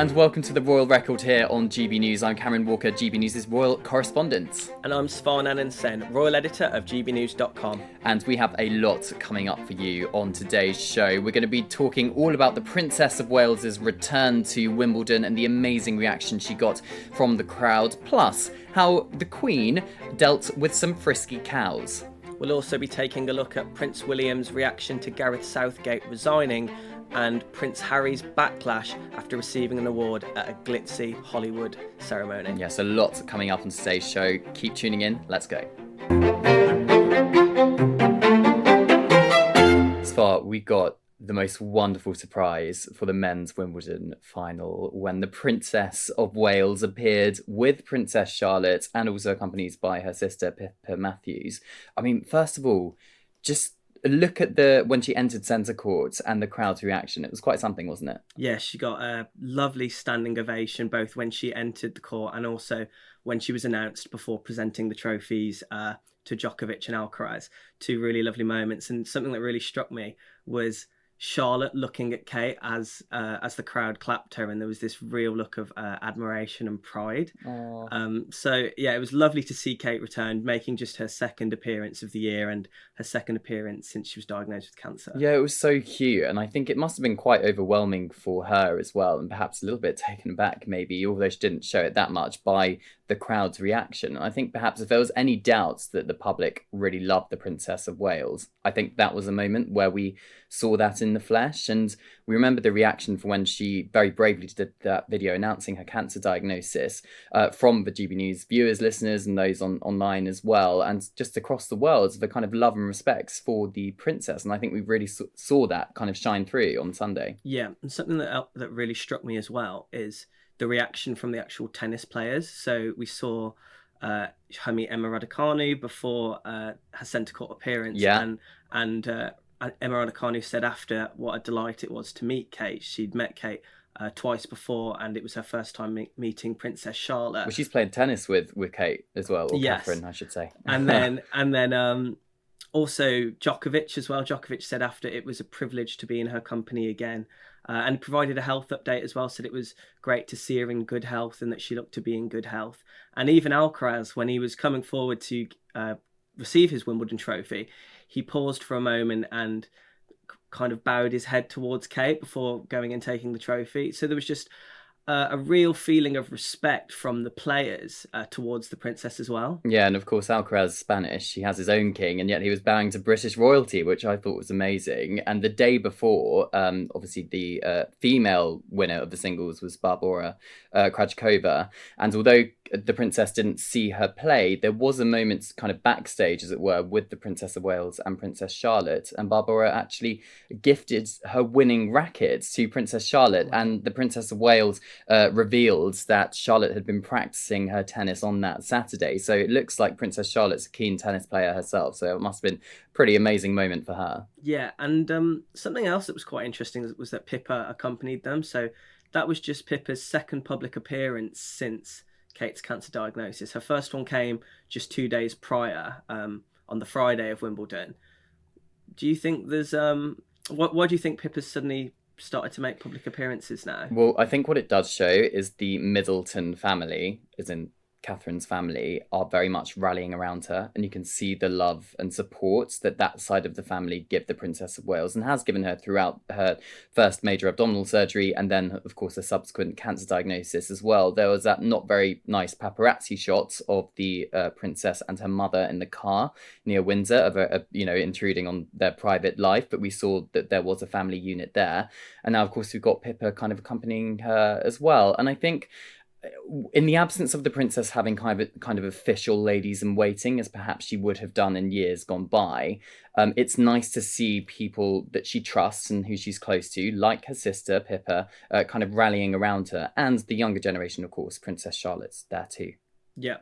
and welcome to the Royal Record here on GB News. I'm Cameron Walker, GB News' Royal Correspondent. And I'm Svar Nanan-Sen, Royal Editor of gbnews.com. And we have a lot coming up for you on today's show. We're going to be talking all about the Princess of Wales's return to Wimbledon and the amazing reaction she got from the crowd, plus how the Queen dealt with some frisky cows. We'll also be taking a look at Prince William's reaction to Gareth Southgate resigning and Prince Harry's backlash after receiving an award at a glitzy Hollywood ceremony. Yes, a lot coming up on today's show. Keep tuning in. Let's go. Svar, we got the most wonderful surprise for the men's Wimbledon final when the Princess of Wales appeared with Princess Charlotte and also accompanied by her sister Pippa Matthews. I mean, first of all, just look at when she entered centre court and the crowd's reaction. It was quite something, wasn't it? Yeah, she got a lovely standing ovation both when she entered the court and also when she was announced before presenting the trophies to Djokovic and Alcaraz. Two really lovely moments. And something that really struck me was Charlotte looking at Kate as the crowd clapped her, and there was this real look of admiration and pride. So yeah, it was lovely to see Kate return, making just her second appearance of the year and her second appearance since she was diagnosed with cancer. Yeah, it was so cute, and I think it must have been quite overwhelming for her as well, and perhaps a little bit taken aback maybe, although she didn't show it that much, by the crowd's reaction. And I think perhaps if there was any doubts that the public really loved the Princess of Wales, I think that was a moment where we saw that in the flesh. And we remember the reaction from when she very bravely did that video announcing her cancer diagnosis from the GB News viewers, listeners, and those online as well, and just across the world, the kind of love and respects for the princess. And I think we really saw that kind of shine through on Sunday. Yeah, and something that really struck me as well is the reaction from the actual tennis players. So we saw her meet Emma Raducanu before her centre court appearance. Yeah. And Emma Raducanu said after what a delight it was to meet Kate. She'd met Kate twice before, and it was her first time meeting Princess Charlotte. Well, she's played tennis with Kate as well, or yes. Catherine, I should say. And then also Djokovic as well. Djokovic said after it was a privilege to be in her company again. And provided a health update as well, said it was great to see her in good health and that she looked to be in good health. And even Alcaraz, when he was coming forward to receive his Wimbledon trophy, he paused for a moment and kind of bowed his head towards Kate before going and taking the trophy. So there was just a real feeling of respect from the players towards the princess as well. Yeah, and of course Alcaraz is Spanish. He has his own king, and yet he was bowing to British royalty, which I thought was amazing. And the day before, obviously the female winner of the singles was Barbora Krejcikova. And although the princess didn't see her play, there was a moment kind of backstage, as it were, with the Princess of Wales and Princess Charlotte. And Barbora actually gifted her winning racket to Princess Charlotte. And the Princess of Wales revealed that Charlotte had been practicing her tennis on that Saturday. So it looks like Princess Charlotte's a keen tennis player herself. So it must have been a pretty amazing moment for her. Yeah, and something else that was quite interesting was that Pippa accompanied them. So that was just Pippa's second public appearance since Kate's cancer diagnosis. Her first one came just 2 days prior, on the Friday of Wimbledon. Do you think there's why do you think Pippa's suddenly started to make public appearances now? Well, I think what it does show is the Middleton family, as in Catherine's family, are very much rallying around her, and you can see the love and support that side of the family give the Princess of Wales, and has given her throughout her first major abdominal surgery and then of course a subsequent cancer diagnosis as well. There was that not very nice paparazzi shot of the princess and her mother in the car near Windsor of intruding on their private life, but we saw that there was a family unit there. And now of course we've got Pippa kind of accompanying her as well. And I think in the absence of the princess having kind of official ladies in waiting, as perhaps she would have done in years gone by, it's nice to see people that she trusts and who she's close to, like her sister Pippa, kind of rallying around her, and the younger generation, of course. Princess Charlotte's there too. Yeah.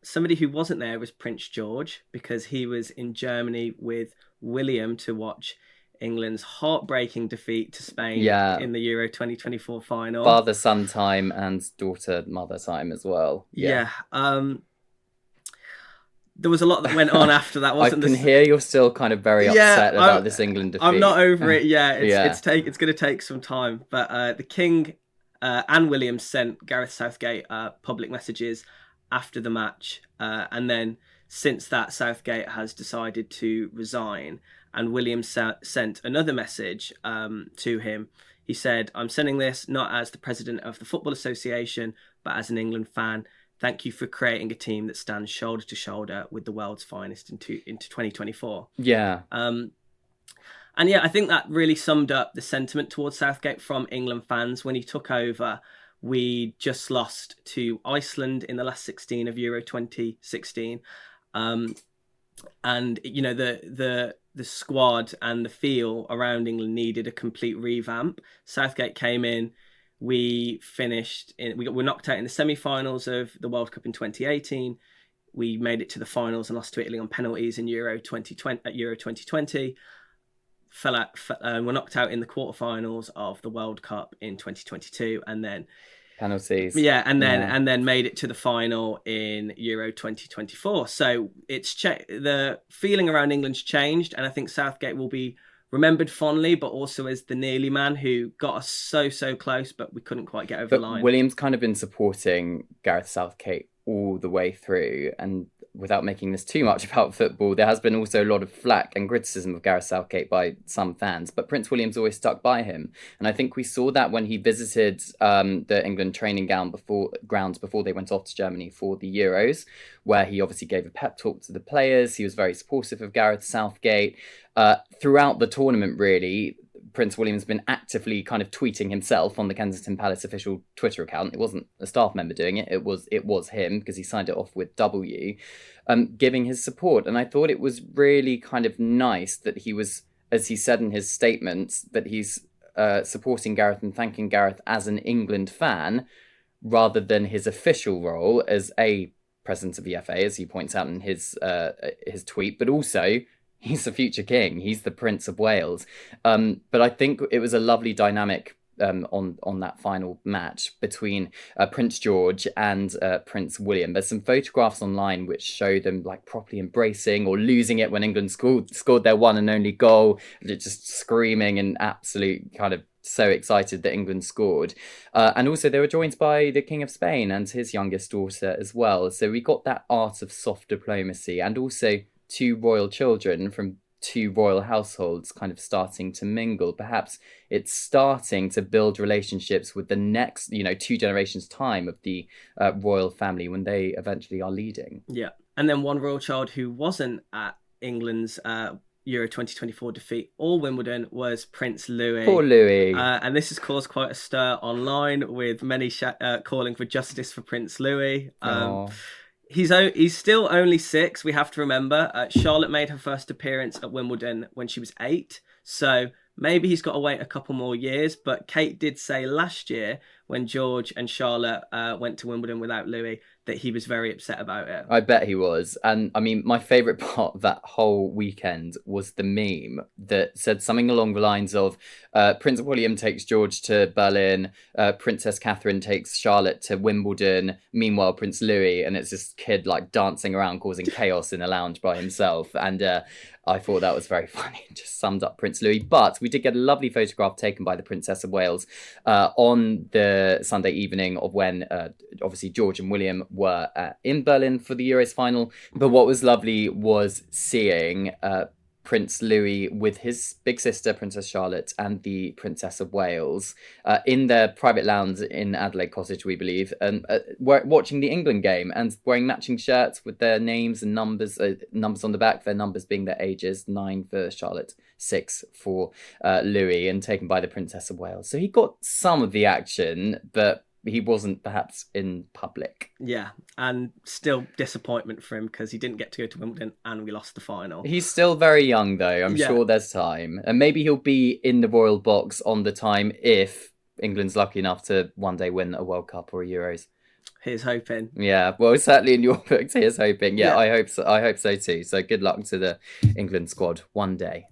Somebody who wasn't there was Prince George, because he was in Germany with William to watch England's heartbreaking defeat to Spain in the Euro 2024 final. Father-son time and daughter-mother time as well. Yeah. There was a lot that went on after that, wasn't there? I can hear you're still kind of very upset about this England defeat. I'm not over it. Yeah, it's going to take some time. But the King Anne Williams sent Gareth Southgate public messages after the match, and then since that, Southgate has decided to resign. And Williams sent another message to him. He said, "I'm sending this not as the president of the Football Association, but as an England fan. Thank you for creating a team that stands shoulder to shoulder with the world's finest into 2024." Yeah. And yeah, I think that really summed up the sentiment towards Southgate from England fans. When he took over, we just lost to Iceland in the last 16 of Euro 2016. And you know, the squad and the feel around England needed a complete revamp. Southgate came in. We were knocked out in the semi-finals of the World Cup in 2018. We made it to the finals and lost to Italy on penalties in Euro 2020. Were knocked out in the quarterfinals of the World Cup in 2022, and then penalties. Yeah, and then made it to the final in Euro 2024. So the feeling around England's changed, and I think Southgate will be remembered fondly, but also as the nearly man who got us so close, but we couldn't quite get over the line. Williams kind of been supporting Gareth Southgate all the way through, and without making this too much about football, there has been also a lot of flack and criticism of Gareth Southgate by some fans, but Prince William's always stuck by him. And I think we saw that when he visited the England training grounds before they went off to Germany for the Euros, where he obviously gave a pep talk to the players. He was very supportive of Gareth Southgate. Throughout the tournament, really, Prince William's been actively kind of tweeting himself on the Kensington Palace official Twitter account. It wasn't a staff member doing it. It was him, because he signed it off with W, giving his support. And I thought it was really kind of nice that he was, as he said in his statements, that he's supporting Gareth and thanking Gareth as an England fan, rather than his official role as a president of the FA, as he points out in his tweet, but also he's the future king. He's the Prince of Wales. But I think it was a lovely dynamic on that final match between Prince George and Prince William. There's some photographs online which show them like properly embracing or losing it when England scored their one and only goal, just screaming and absolute kind of so excited that England scored. And also they were joined by the King of Spain and his youngest daughter as well. So we got that art of soft diplomacy, and also two royal children from two royal households kind of starting to mingle. Perhaps it's starting to build relationships with the next, 2 generations time of the royal family when they eventually are leading. Yeah. And then one royal child who wasn't at England's Euro 2024 defeat or Wimbledon was Prince Louis. Poor Louis. And this has caused quite a stir online, with many calling for justice for Prince Louis. He's still only 6, we have to remember. Charlotte made her first appearance at Wimbledon when she was 8, so maybe he's got to wait a couple more years. But Kate did say last year, when George and Charlotte went to Wimbledon without Louis, that he was very upset about it. I bet he was. And I mean, my favourite part of that whole weekend was the meme that said something along the lines of Prince William takes George to Berlin, Princess Catherine takes Charlotte to Wimbledon, meanwhile Prince Louis, and it's this kid like dancing around causing chaos in a lounge by himself. And I thought that was very funny. It just summed up Prince Louis. But we did get a lovely photograph taken by the Princess of Wales on the Sunday evening of when obviously George and William were in Berlin for the Euros final. But what was lovely was seeing Prince Louis with his big sister, Princess Charlotte, and the Princess of Wales in their private lounge in Adelaide Cottage, we believe, and watching the England game and wearing matching shirts with their names and numbers on the back, their numbers being their ages, 9 for Charlotte, 6 for Louis, and taken by the Princess of Wales. So he got some of the action, but he wasn't perhaps in public. Yeah, and still disappointment for him because he didn't get to go to Wimbledon and we lost the final. He's still very young though. I'm sure there's time. And maybe he'll be in the royal box on the time if England's lucky enough to one day win a World Cup or a Euros. Here's hoping. Yeah, well, certainly in your books, here's hoping. Yeah, I hope so. I hope so too. So good luck to the England squad one day.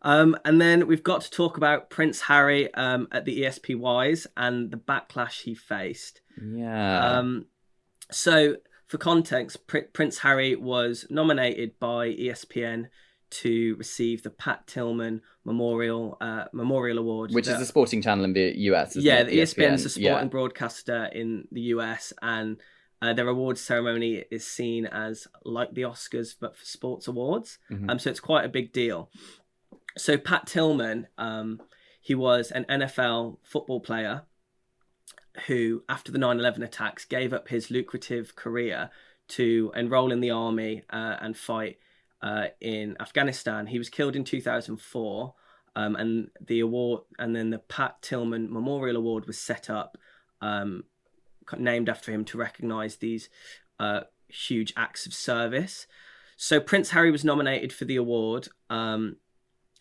And then we've got to talk about Prince Harry at the ESPYs and the backlash he faced. Yeah. So for context, Prince Harry was nominated by ESPN to receive the Pat Tillman Memorial Award, which is a sporting channel in the US, isn't it? the ESPN's a sporting Yeah. broadcaster in the US, and their awards ceremony is seen as like the Oscars but for sports awards. So it's quite a big deal. So Pat Tillman, he was an NFL football player who, after the 9/11 attacks, gave up his lucrative career to enroll in the army and fight in Afghanistan. He was killed in 2004, and the award, and then the Pat Tillman Memorial Award was set up, named after him to recognise these huge acts of service. So Prince Harry was nominated for the award, and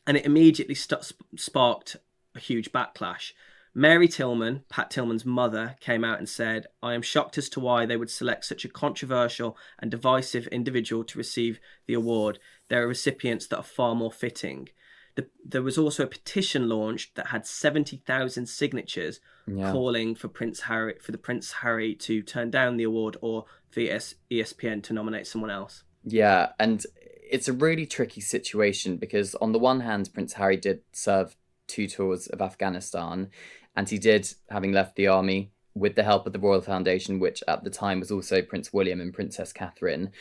it immediately sparked a huge backlash. Mary Tillman, Pat Tillman's mother, came out and said, "I am shocked as to why they would select such a controversial and divisive individual to receive the award. There are recipients that are far more fitting." There was also a petition launched that had 70,000 signatures calling for Prince Harry to turn down the award, or for ESPN to nominate someone else. Yeah, and it's a really tricky situation because on the one hand, Prince Harry did serve 2 tours of Afghanistan, and he did, having left the army with the help of the Royal Foundation, which at the time was also Prince William and Princess Catherine,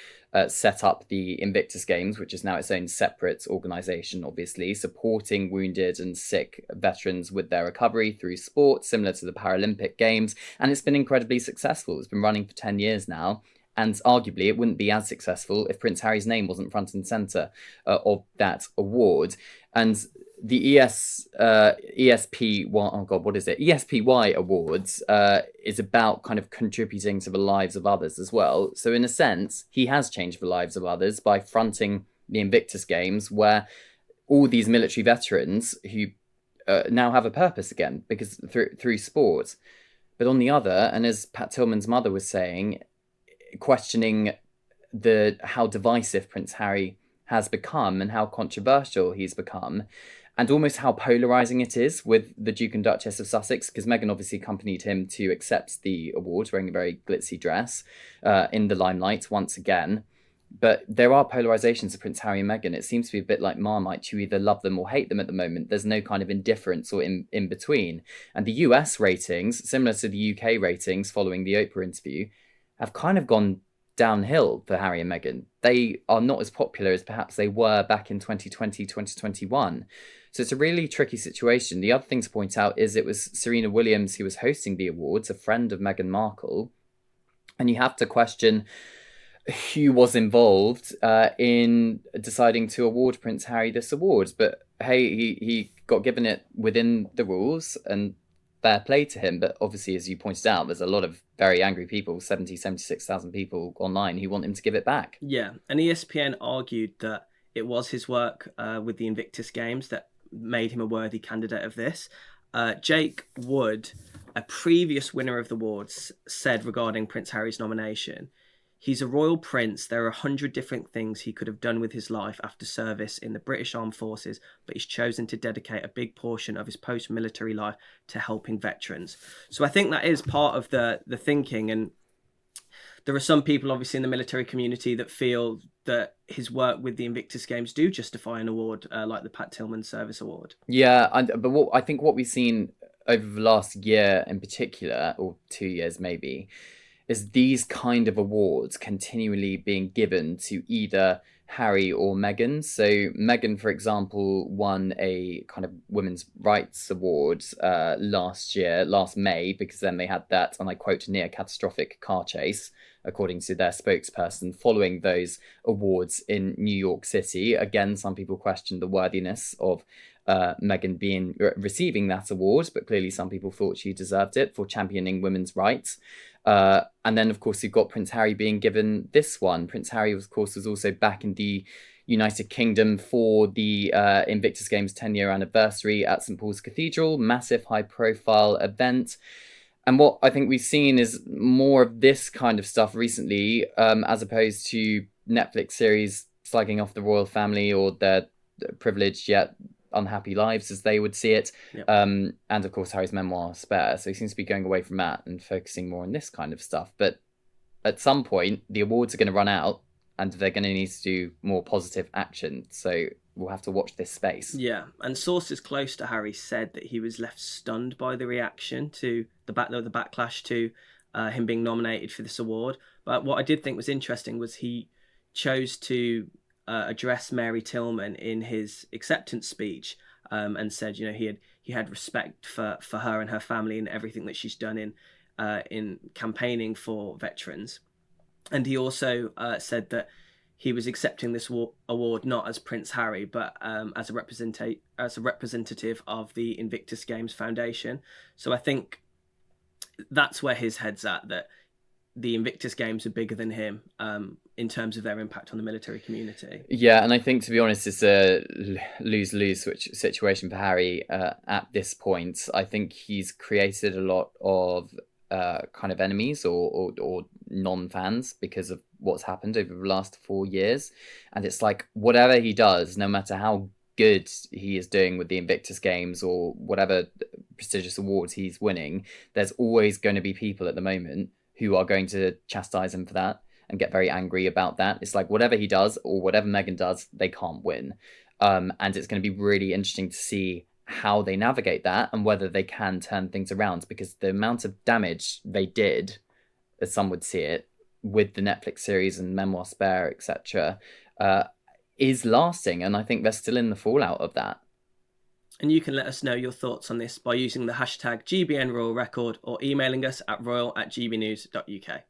set up the Invictus Games, which is now its own separate organisation, obviously, supporting wounded and sick veterans with their recovery through sport, similar to the Paralympic Games. And it's been incredibly successful. It's been running for 10 years now. And arguably, it wouldn't be as successful if Prince Harry's name wasn't front and centre of that award. And the ESPY Awards is about kind of contributing to the lives of others as well. So in a sense, he has changed the lives of others by fronting the Invictus Games, where all these military veterans who now have a purpose again because through sport. But on the other, and as Pat Tillman's mother was saying, questioning how divisive Prince Harry has become and how controversial he's become, and almost how polarising it is with the Duke and Duchess of Sussex, because Meghan obviously accompanied him to accept the award, wearing a very glitzy dress in the limelight once again. But there are polarisations of Prince Harry and Meghan. It seems to be a bit like Marmite. You either love them or hate them at the moment. There's no kind of indifference or in between. And the US ratings, similar to the UK ratings following the Oprah interview, have kind of gone downhill for Harry and Meghan. They are not as popular as perhaps they were back in 2020, 2021. So it's a really tricky situation. The other thing to point out is it was Serena Williams who was hosting the awards, a friend of Meghan Markle. And you have to question who was involved in deciding to award Prince Harry this award. But hey, he got given it within the rules, and fair play to him. But obviously, as you pointed out, there's a lot of very angry people, 76,000 people online who want him to give it back. Yeah, and ESPN argued that it was his work with the Invictus Games that made him a worthy candidate of this. Jake Wood, a previous winner of the awards, said regarding Prince Harry's nomination, "He's a royal prince. There are 100 different things he could have done with his life after service in the British Armed Forces, but he's chosen to dedicate a big portion of his post-military life to helping veterans." So I think that is part of the thinking. And there are some people, obviously, in the military community that feel that his work with the Invictus Games do justify an award like the Pat Tillman Service Award. Yeah, but I think what we've seen over the last year in particular, or 2 years maybe, is these kind of awards continually being given to either Harry or Meghan. So Meghan, for example, won a kind of women's rights award last May, because then they had that, and I quote, near catastrophic car chase, according to their spokesperson, following those awards in New York City. Again, some people questioned the worthiness of Meghan receiving that award, but clearly some people thought she deserved it for championing women's rights. And then, of course, you've got Prince Harry being given this one. Prince Harry, of course, was also back in the United Kingdom for the Invictus Games 10-year anniversary at St. Paul's Cathedral. Massive high-profile event. And what I think we've seen is more of this kind of stuff recently, as opposed to Netflix series slagging off the royal family or their privileged yet unhappy lives, as they would see it. Yep. And of course, Harry's memoir, Spare. So he seems to be going away from that and focusing more on this kind of stuff. But at some point, the awards are going to run out. and they're going to need to do more positive action. So we'll have to watch this space. Yeah, and sources close to Harry said that he was left stunned by the reaction to the backlash to him being nominated for this award. But what I did think was interesting was he chose to address Mary Tillman in his acceptance speech, and said, he had respect for her and her family and everything that she's done in campaigning for veterans. And he also said that he was accepting this award not as Prince Harry, but as a representative of the Invictus Games Foundation. So I think that's where his head's at, that the Invictus Games are bigger than him in terms of their impact on the military community. Yeah, and I think, to be honest, it's a lose-lose situation for Harry at this point. I think he's created a lot of kind of enemies or non-fans because of what's happened over the last 4 years. And it's like, whatever he does, no matter how good he is doing with the Invictus Games or whatever prestigious awards he's winning, there's always going to be people at the moment who are going to chastise him for that and get very angry about that. It's like, whatever he does or whatever Meghan does, they can't win. And it's going to be really interesting to see how they navigate that and whether they can turn things around, because the amount of damage they did, as some would see it, with the Netflix series and Memoir Spare, etc., is lasting. And I think they're still in the fallout of that. And you can let us know your thoughts on this by using the hashtag GBN Royal Record or emailing us at royal@gbnews.uk.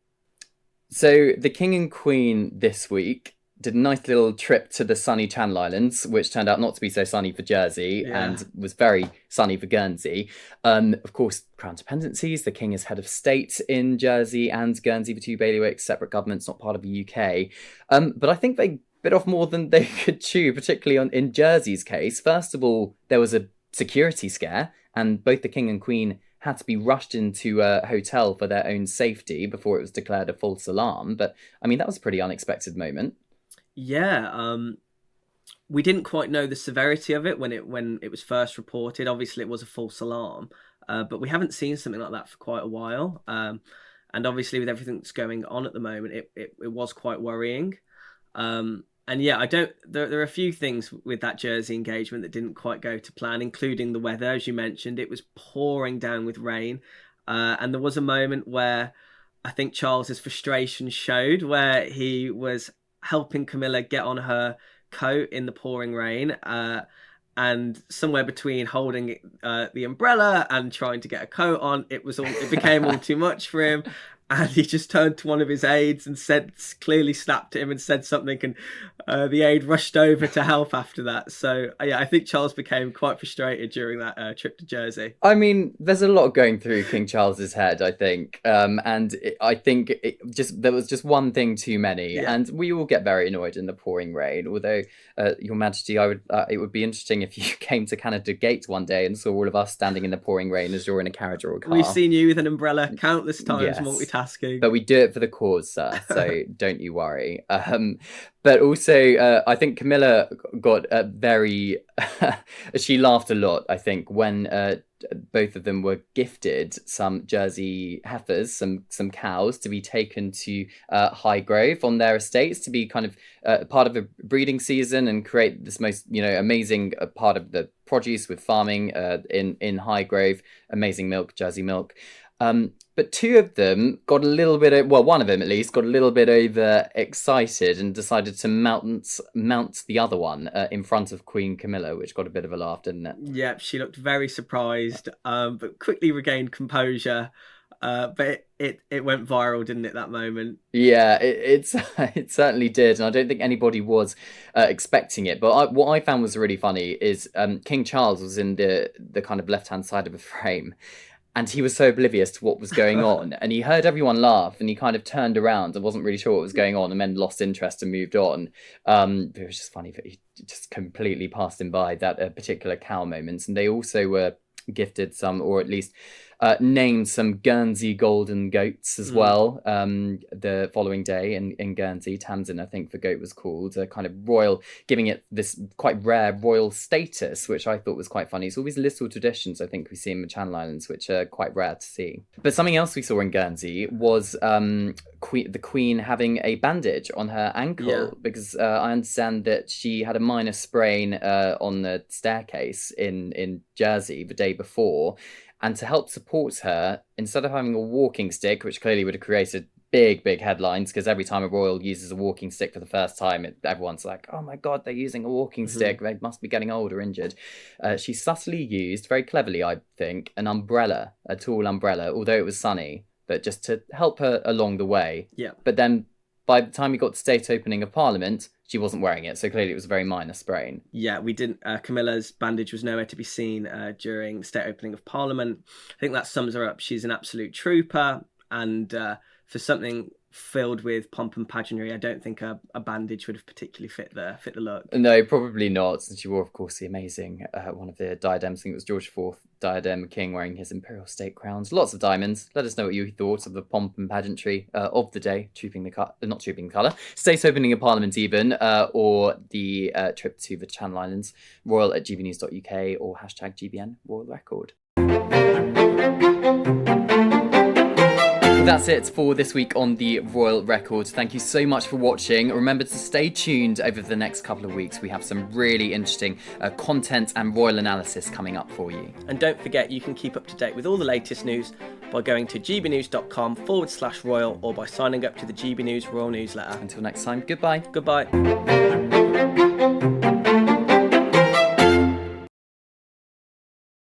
So the King and Queen this week did a nice little trip to the sunny Channel Islands, which turned out not to be so sunny for Jersey and was very sunny for Guernsey. Of course, Crown dependencies. The King is head of state in Jersey and Guernsey, the two bailiwicks, separate governments, not part of the UK. But I think they bit off more than they could chew, particularly in Jersey's case. First of all, there was a security scare, and both the King and Queen had to be rushed into a hotel for their own safety before it was declared a false alarm. But, I mean, that was a pretty unexpected moment. Yeah, we didn't quite know the severity of it when it was first reported. Obviously, it was a false alarm, but we haven't seen something like that for quite a while. And obviously, with everything that's going on at the moment, it was quite worrying. And yeah, there are a few things with that Jersey engagement that didn't quite go to plan, including the weather. As you mentioned, it was pouring down with rain. And there was a moment where I think Charles's frustration showed, where he was helping Camilla get on her coat in the pouring rain, and somewhere between holding the umbrella and trying to get a coat on, it became all too much for him. And he just turned to one of his aides and clearly snapped at him and said something, and the aide rushed over to help after that. So yeah, I think Charles became quite frustrated during that trip to Jersey. I mean, there's a lot going through King Charles's head, I think, I think there was just one thing too many, and we all get very annoyed in the pouring rain. Although, Your Majesty, it would be interesting if you came to Canada Gate one day and saw all of us standing in the pouring rain as you're in a carriage or a car. We've seen you with an umbrella countless times, multitasking. But we do it for the cause, sir, so don't you worry. But also, I think Camilla got very... she laughed a lot, I think, when both of them were gifted some Jersey heifers, some cows, to be taken to Highgrove on their estates to be kind of part of a breeding season and create this most amazing part of the produce with farming in Highgrove. Amazing milk, Jersey milk. But two of them got a little bit, one of them at least, got a little bit over excited and decided to mount the other one in front of Queen Camilla, which got a bit of a laugh, didn't it? Yeah, she looked very surprised, but quickly regained composure. But it went viral, didn't it, that moment? Yeah, it certainly did, and I don't think anybody was expecting it. But what I found was really funny is King Charles was in the kind of left-hand side of the frame, and he was so oblivious to what was going on. And he heard everyone laugh, and he kind of turned around and wasn't really sure what was going on, and then lost interest and moved on. It was just funny that he just completely passed him by that particular cow moment. And they also were gifted some, or at least named some Guernsey golden goats as well the following day in Guernsey. Tamsin, I think the goat was called, a kind of royal, giving it this quite rare royal status, which I thought was quite funny. It's all these little traditions I think we see in the Channel Islands, which are quite rare to see. But something else we saw in Guernsey was the Queen having a bandage on her ankle, because I understand that she had a minor sprain on the staircase in Jersey the day before. And to help support her, instead of having a walking stick, which clearly would have created big headlines, because every time a royal uses a walking stick for the first time, everyone's like, oh my God, they're using a walking stick. They must be getting old or injured. She subtly used, very cleverly, I think, an umbrella, a tall umbrella, although it was sunny, but just to help her along the way. Yeah. But then by the time we got to state opening of Parliament, she wasn't wearing it, so clearly it was a very minor sprain. Yeah, we didn't. Camilla's bandage was nowhere to be seen during state opening of Parliament. I think that sums her up. She's an absolute trooper, and for something filled with pomp and pageantry, I don't think a bandage would have particularly fit the look. No, probably not. Since she wore, of course, the amazing one of the diadems. I think it was George IV diadem king wearing his imperial state crowns. Lots of diamonds. Let us know what you thought of the pomp and pageantry of the day, not trooping the colour, state opening of Parliament even, or the trip to the Channel Islands. royal@gbnews.uk or #GBN Royal Record. That's it for this week on the Royal Record. Thank you so much for watching. Remember to stay tuned over the next couple of weeks. We have some really interesting content and royal analysis coming up for you. And don't forget, you can keep up to date with all the latest news by going to gbnews.com/royal or by signing up to the GB News Royal newsletter. Until next time, goodbye. Goodbye.